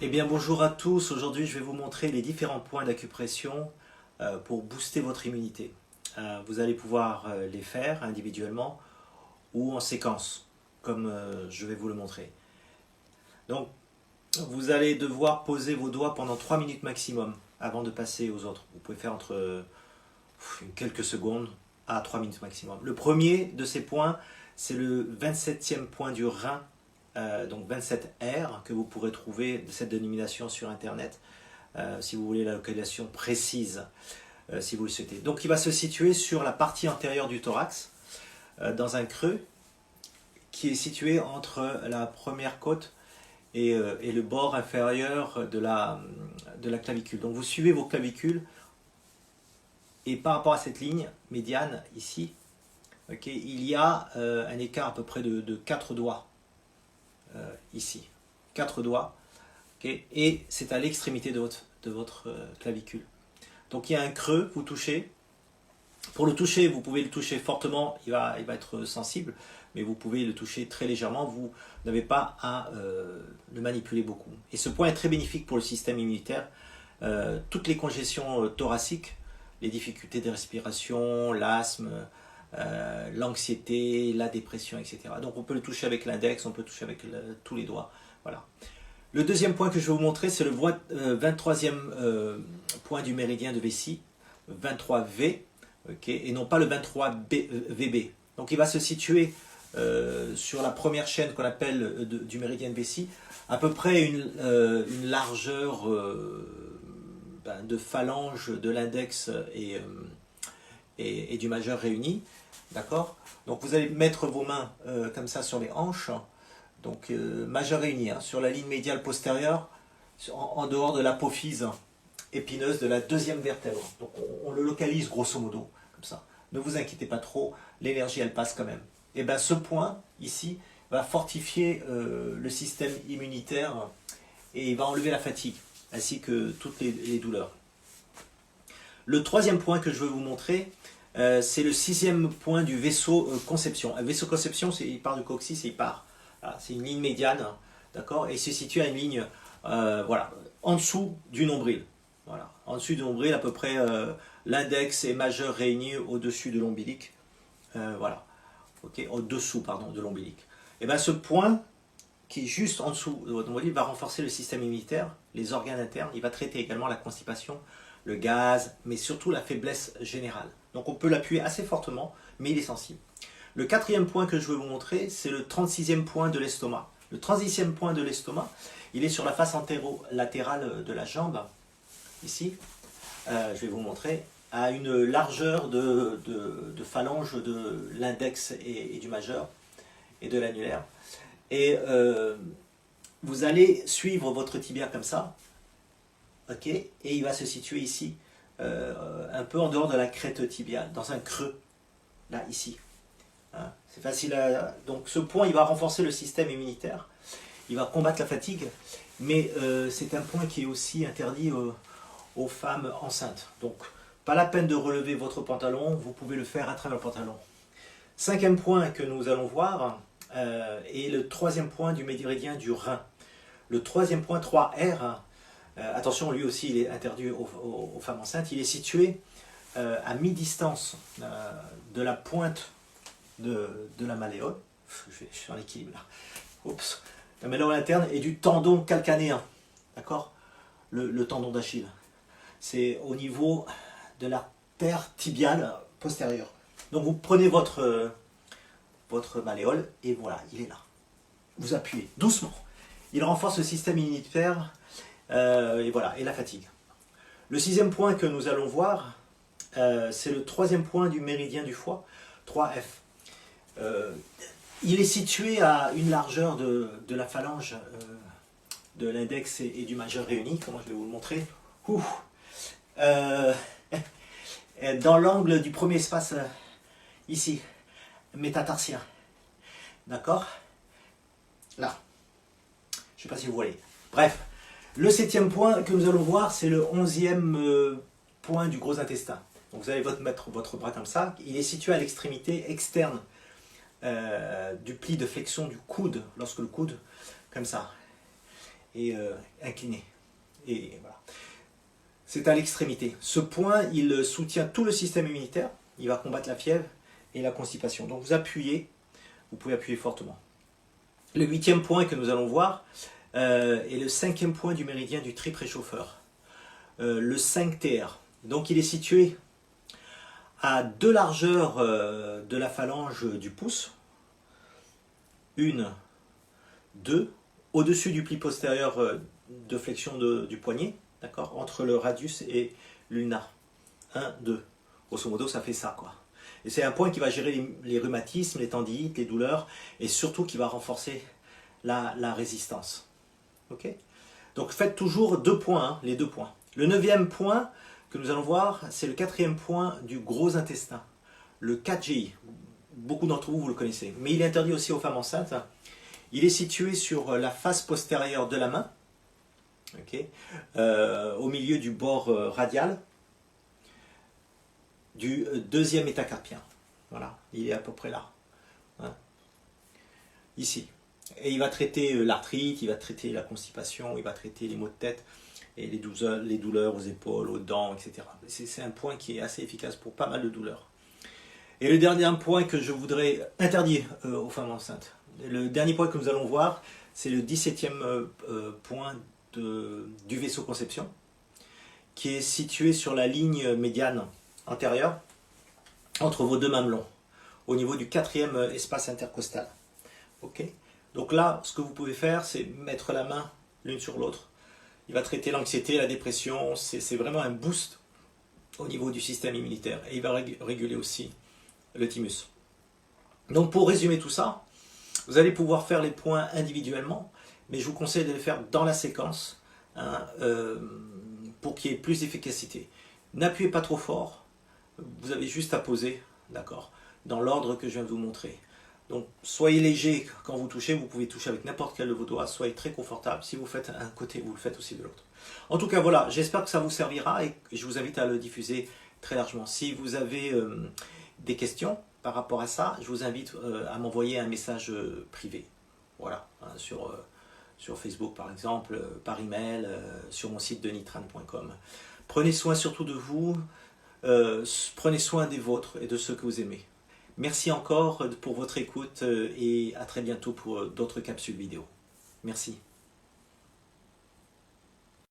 Eh bien bonjour à tous, aujourd'hui je vais vous montrer les différents points d'acupression pour booster votre immunité. Vous allez pouvoir les faire individuellement ou en séquence, comme je vais vous le montrer. Donc vous allez devoir poser vos doigts pendant 3 minutes maximum avant de passer aux autres. Vous pouvez faire entre quelques secondes à 3 minutes maximum. Le premier de ces points, c'est le 27e point du rein, donc 27R, que vous pourrez trouver de cette dénomination sur internet, si vous voulez la localisation précise, si vous le souhaitez. Donc il va se situer sur la partie antérieure du thorax, dans un creux qui est situé entre la première côte et le bord inférieur de la clavicule. Donc vous suivez vos clavicules et par rapport à cette ligne médiane ici, okay, il y a un écart à peu près de 4 doigts ici. 4 doigts, okay, et c'est à l'extrémité de votre clavicule. Donc il y a un creux, vous touchez. Pour le toucher, vous pouvez le toucher fortement, il va être sensible, mais vous pouvez le toucher très légèrement, vous n'avez pas à le manipuler beaucoup. Et ce point est très bénéfique pour le système immunitaire. Toutes les congestions thoraciques, les difficultés de respiration, l'asthme, l'anxiété, la dépression, etc. Donc on peut le toucher avec l'index, on peut le toucher avec tous les doigts. Voilà. Le deuxième point que je vais vous montrer, c'est le 23e point du méridien de Vessie, 23V, okay, et non pas le 23VB. Donc il va se situer sur la première chaîne qu'on appelle du méridien de Vessie, à peu près une largeur de phalange de l'index et du majeur réunis. D'accord? Donc vous allez mettre vos mains comme ça sur les hanches, donc majeur réuni, hein, sur la ligne médiale postérieure, en dehors de l'apophyse épineuse de la deuxième vertèbre. Donc on le localise grosso modo, comme ça. Ne vous inquiétez pas trop, l'énergie elle passe quand même. Et bien ce point ici va fortifier le système immunitaire et il va enlever la fatigue, ainsi que toutes les douleurs. Le troisième point que je veux vous montrer, c'est le 6e point du vaisseau conception. Un vaisseau conception, il part du coccyx et il part. Voilà, c'est une ligne médiane, d'accord, et il se situe à une ligne, voilà, en dessous du nombril. Voilà, en dessous du nombril, à peu près l'index et majeur réunis au-dessus de l'ombilic. Voilà, ok, au-dessous, pardon, de l'ombilic. Et bien ce point, qui est juste en dessous de votre nombril, va renforcer le système immunitaire, les organes internes, il va traiter également la constipation, le gaz, mais surtout la faiblesse générale. Donc on peut l'appuyer assez fortement, mais il est sensible. Le 4e point que je vais vous montrer, c'est le 36e point de l'estomac. Le 36e point de l'estomac, il est sur la face antéro-latérale de la jambe, ici. Je vais vous montrer, à une largeur de phalange de l'index et du majeur et de l'annulaire. Et vous allez suivre votre tibia comme ça, ok, et il va se situer ici, un peu en dehors de la crête tibiale, dans un creux, là, ici. Hein, c'est facile à... Donc ce point, il va renforcer le système immunitaire, il va combattre la fatigue, mais c'est un point qui est aussi interdit aux femmes enceintes. Donc pas la peine de relever votre pantalon, vous pouvez le faire à travers le pantalon. 5e point que nous allons voir est le 3e point du méridien du rein. Le 3e point, 3R, attention, lui aussi il est interdit aux femmes enceintes, il est situé à mi-distance de la pointe de la malléole, je suis en équilibre là, oups, la malléole interne et du tendon calcanéen, d'accord, le tendon d'Achille. C'est au niveau de l'artère tibiale postérieure. Donc vous prenez votre malléole et voilà, il est là. Vous appuyez doucement. Il renforce le système immunitaire et voilà, et la fatigue. Le 6e point que nous allons voir, c'est le 3e point du méridien du foie, 3F. Il est situé à une largeur de la phalange de l'index et du majeur réunis, comment je vais vous le montrer. Dans l'angle du premier espace ici, métatarsien. D'accord? Là. Je ne sais pas si vous voyez. Bref, le 7e point que nous allons voir, c'est le 11e point du gros intestin. Donc vous allez mettre votre bras comme ça. Il est situé à l'extrémité externe du pli de flexion du coude, lorsque le coude, comme ça. et incliné. Et voilà. C'est à l'extrémité. Ce point, il soutient tout le système immunitaire. Il va combattre la fièvre et la constipation. Donc vous appuyez, vous pouvez appuyer fortement. Le 8e point que nous allons voir est le 5e point du méridien du tri-préchauffeur. Le 5TR. Donc il est situé à 2 largeurs de la phalange du pouce. 1, 2, au-dessus du pli postérieur de flexion du poignet, d'accord, entre le radius et l'ulna. 1, 2. Grosso modo, ça fait ça, quoi. Et c'est un point qui va gérer les rhumatismes, les tendinites, les douleurs, et surtout qui va renforcer la résistance. Ok. Donc faites toujours 2 points, hein, les 2 points. Le 9e point que nous allons voir, c'est le 4e point du gros intestin, le 4GI. Beaucoup d'entre vous, vous le connaissez, mais il est interdit aussi aux femmes enceintes. Il est situé sur la face postérieure de la main, okay, au milieu du bord radial du 2e métacarpien. Voilà, il est à peu près là, hein, ici. Et il va traiter l'arthrite, il va traiter la constipation, il va traiter les maux de tête et les douleurs aux épaules, aux dents, etc. C'est un point qui est assez efficace pour pas mal de douleurs. Et le dernier point que je voudrais interdire aux femmes enceintes, le dernier point que nous allons voir, c'est le 17e point du vaisseau conception, qui est situé sur la ligne médiane antérieure, entre vos 2 mamelons, au niveau du 4e espace intercostal. Okay. Donc là, ce que vous pouvez faire, c'est mettre la main l'une sur l'autre. Il va traiter l'anxiété, la dépression, c'est vraiment un boost au niveau du système immunitaire. Et il va réguler aussi le thymus. Donc pour résumer tout ça, vous allez pouvoir faire les points individuellement, mais je vous conseille de les faire dans la séquence, hein, pour qu'il y ait plus d'efficacité. N'appuyez pas trop fort, vous avez juste à poser, d'accord, dans l'ordre que je viens de vous montrer. Donc soyez léger quand vous touchez, vous pouvez toucher avec n'importe quel de vos doigts, soyez très confortable. Si vous faites un côté, vous le faites aussi de l'autre. En tout cas, voilà, j'espère que ça vous servira et je vous invite à le diffuser très largement. Si vous avez des questions par rapport à ça, je vous invite à m'envoyer un message privé. Voilà, hein, sur Facebook par exemple, par email, sur mon site denitran.com. Prenez soin surtout de vous, prenez soin des vôtres et de ceux que vous aimez. Merci encore pour votre écoute et à très bientôt pour d'autres capsules vidéo. Merci.